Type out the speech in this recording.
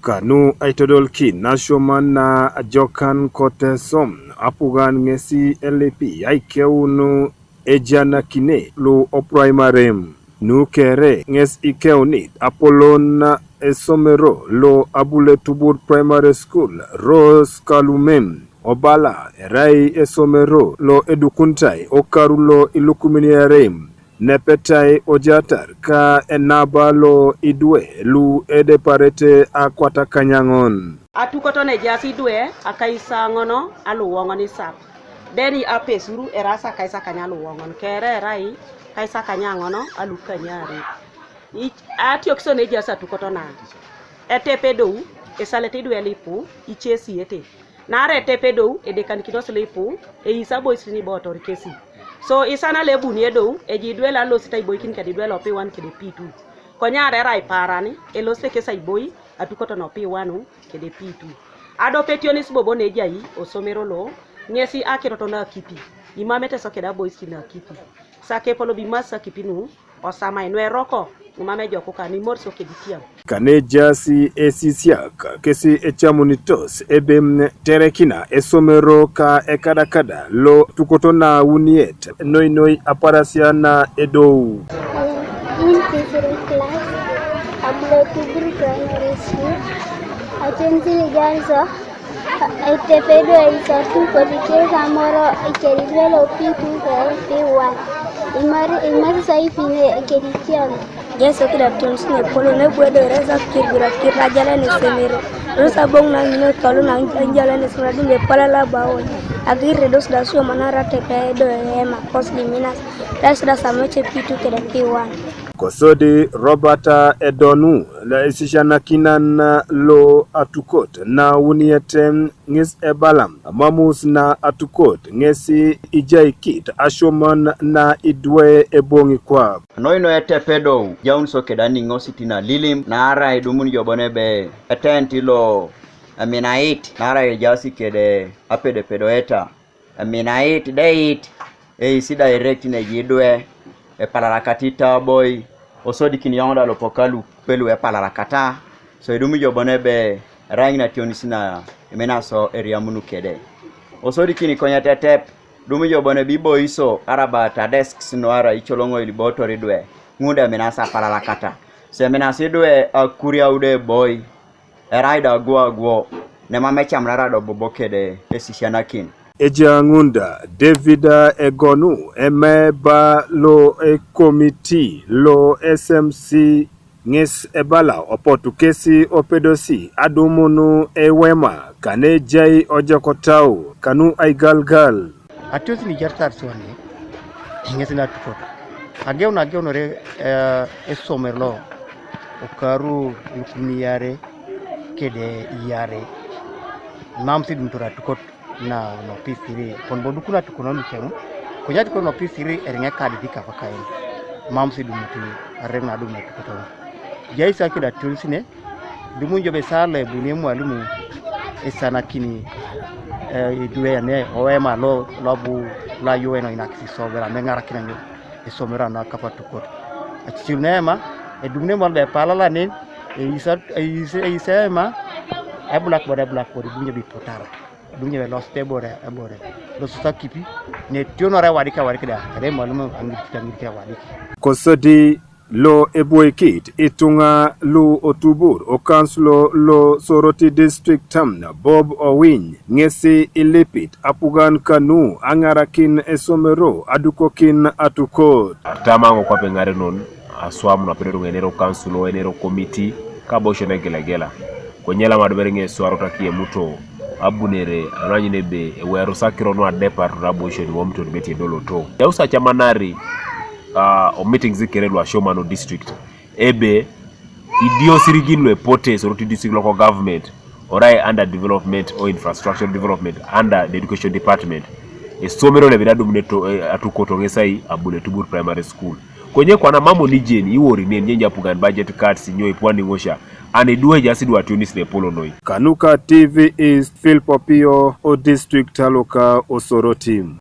Kanu aitodolkin nashoman na ajokan kotesom apugan ngesi LP aikeunu ejana kine lu opraimarem nu kere nges ikeunit Apolon na esomero lo Abule Tubur Primary School Rose Kalumem Obala erai esomero lo edukuntai okarulo ilukuminiarem nepetai ojatar ka enabalo idwe lu ede parete akwata kanyangon. Atukono ne jasi idwe akaisa ngono alu wongoni sap. Deni apesuru erasa kaisa kanyalu wongon kere rai kaisa kanyangono alu kanyari. Atiokso ne jasa atukoto na. Etepedou esalete idwe lipu ichesi ete. Nare etepedou edekanikino lipu eisabo isini botor kesi. So isana lebu ni edo ejidwe la lo sita iboy kin kadidwe lo P1 kede P2. Konya rai parani elo se kesa iboy atukoto no P1 kede P2. Ado petionis bobo ne jai osomero lo ngesi akiroto na kipi. Imamete so keda boys kina kipi. Sake polo bimasa kipinu osama inwe roko umame joko kani morso keditiam. Kane jasi esisiak kesi echamunitos ebem terekina esomero ka Ekadakada lo tukoto na uniet noi aparasia na edo. In physical class, Abule Tubur Primary School, Agency Ganza, Tepedo and Satu Kodike Samoro, Ekedivelo P2 P1. Imari Saifine Ekedikian. Yes, okay, that turns in a polo, no weather, reza kibura, kirajala, and semero. Rosa bong na toluna, angela, and spreading a palala bow. Agri redos da sua manara tepedo ema costly minas. That's the Samoche P2 to the P1. Kosodi Roberta Edonu la isishana kinan lo atukot na unietem ngis ebalam mamus na atukot ngesi ijaikit ashoman na idwe ebongi kwa noino etepedo jaunso kedani ngositi na lilim na ara edumun jobonebe etentilo aminait na ara jasi kede apede pedoeta aminait date si direct na jidwe palarakatita boy osodi kinyonda lopokalu pelu palarakata so edumi jobonebe rangi na tionisina menaso area munu kede osodi kini konya tetep dumi jobone bibo iso araba ta desks no ara icholongo iliboto ridwe ngunda menasa palarakata se menasidwe akuria ude boy eraida gwo ne mamecha mlara do bobokede esishana kin Eja ngunda Davida Egonu emeba lo komiti lo SMC nges ebala opotukesi opedosi adumunu ewema kane jai ojakotau kanu aigalgal atios ni jartar suani ngesi na tukoto ageu re esomerlo okaru lukumiyare kede yare mamsi dumtura tukoto na no P3 konbodu kuna tukono mikemu konyati kono P3 eringa kadi dika pakaye mamsi dumutu arena dumu tukoto jaisa kida tulsine dumunjo be sale bunemu alumu esana kini duwe ya ne oema lo labu la yoeno inakisi sobera mengara kinanyo esomera na kapa tukoto achilnema edumne molde palala nin isema blackboard bunyo bitotara dunya los tebore abore los sakipi ne tionore wadika da kare malumu angirika wadika kosodi lo eboikit itunga lu otubur o kanslo lo soroti district tamna Bob Owin ngesi ilipit apugan kanu angarakin esomero adukokin atukot tamango kwa pengare non aswamu na pedo ngenero kanslo enero committee kabosho na gelegela konyela madberenge swarota kie muto abunere ananyine be wero sakiro no depart rabosho ni womto beti dolo to yausa chamanari o meetings zikerelwa Shomano district ebe idio siriginwe pote soroti district local government orai under development or infrastructure development under the education department esomero le bidadu mneto atukoto ngesai Abule Tubur Primary School kwenye kwa na mamo nijeni iwori nyenja pugan budget cuts nyo ipwani ngosha aneduwe jasidu atunis ne polo noi Kanuka TV is Phil Popio o district taloka osoro team.